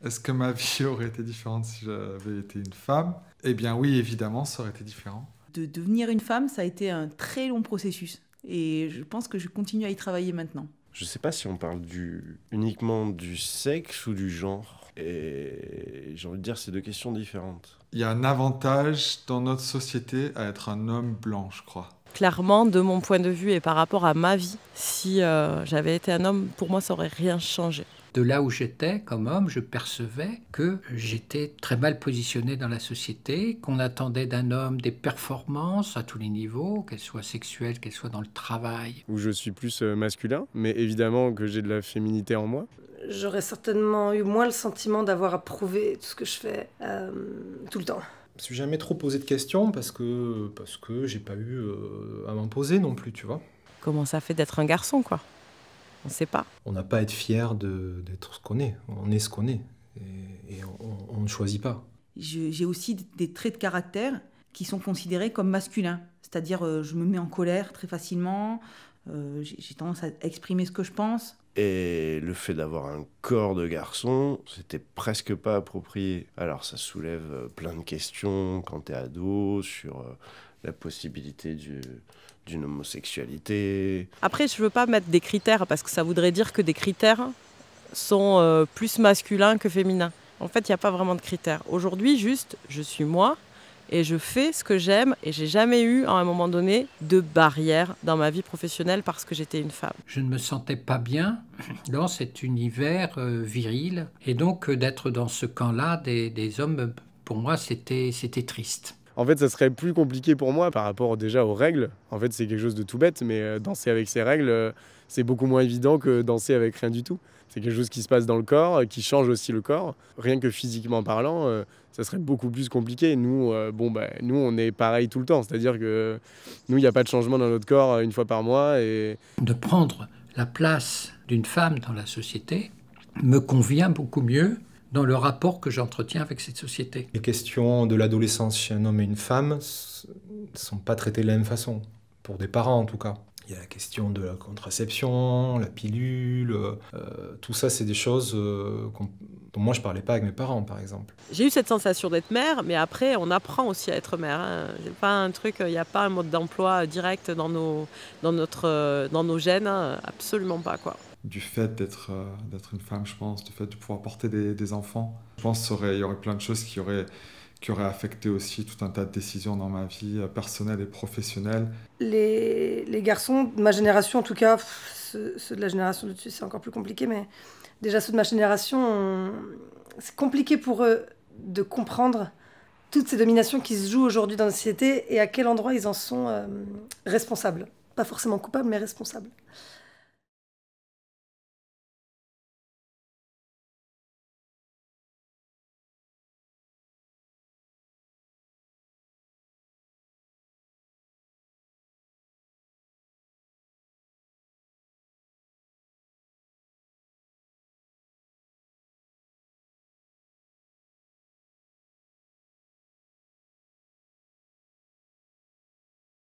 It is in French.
Est-ce que ma vie aurait été différente si j'avais été une femme? Eh bien oui, évidemment, ça aurait été différent. De devenir une femme, ça a été un très long processus. Et je pense que je continue à y travailler maintenant. Je sais pas si on parle uniquement du sexe ou du genre. Et j'ai envie de dire, c'est deux questions différentes. Il y a un avantage dans notre société à être un homme blanc, je crois. Clairement, de mon point de vue et par rapport à ma vie, si j'avais été un homme, pour moi, ça n'aurait rien changé. De là où j'étais, comme homme, je percevais que j'étais très mal positionné dans la société, qu'on attendait d'un homme des performances à tous les niveaux, qu'elles soient sexuelles, qu'elles soient dans le travail. Où je suis plus masculin, mais évidemment que j'ai de la féminité en moi. J'aurais certainement eu moins le sentiment d'avoir à prouver tout ce que je fais tout le temps. Je me suis jamais trop posé de questions parce que j'ai pas eu à m'en poser non plus, tu vois. Comment ça fait d'être un garçon, quoi? On ne sait pas. On n'a pas à être fier d'être ce qu'on est. On est ce qu'on est. Et on ne choisit pas. J'ai aussi des traits de caractère qui sont considérés comme masculins. C'est-à-dire, je me mets en colère très facilement. J'ai tendance à exprimer ce que je pense. Et le fait d'avoir un corps de garçon, c'était presque pas approprié. Alors ça soulève plein de questions quand t'es ado sur la possibilité d'une homosexualité. Après, je veux pas mettre des critères parce que ça voudrait dire que des critères sont plus masculins que féminins. En fait, il n'y a pas vraiment de critères. Aujourd'hui, juste, je suis moi et je fais ce que j'aime et j'ai jamais eu, à un moment donné, de barrière dans ma vie professionnelle parce que j'étais une femme. Je ne me sentais pas bien dans cet univers viril. Et donc, d'être dans ce camp-là des hommes, pour moi, c'était triste. En fait, ça serait plus compliqué pour moi par rapport déjà aux règles. En fait, c'est quelque chose de tout bête, mais danser avec ses règles, c'est beaucoup moins évident que danser avec rien du tout. C'est quelque chose qui se passe dans le corps, qui change aussi le corps. Rien que physiquement parlant, ça serait beaucoup plus compliqué. Nous, nous, on est pareil tout le temps. C'est-à-dire que nous, il n'y a pas de changement dans notre corps une fois par mois. Et... De prendre la place d'une femme dans la société me convient beaucoup mieux dans le rapport que j'entretiens avec cette société. Les questions de l'adolescence chez un homme et une femme ne sont pas traitées de la même façon, pour des parents en tout cas. Il y a la question de la contraception, la pilule, tout ça c'est des choses dont moi je parlais pas avec mes parents par exemple. J'ai eu cette sensation d'être mère, mais après on apprend aussi à être mère. Hein. C'est pas un truc, il n'y a pas un mode d'emploi direct dans nos gènes, hein. Absolument pas quoi. Du fait d'être une femme, je pense, du fait de pouvoir porter des enfants, je pense qu'il y aurait plein de choses qui auraient affecté aussi tout un tas de décisions dans ma vie personnelle et professionnelle. Les garçons de ma génération, en tout cas, ceux de la génération de dessus, c'est encore plus compliqué, mais déjà ceux de ma génération, c'est compliqué pour eux de comprendre toutes ces dominations qui se jouent aujourd'hui dans la société et à quel endroit ils en sont responsables. Pas forcément coupables, mais responsables.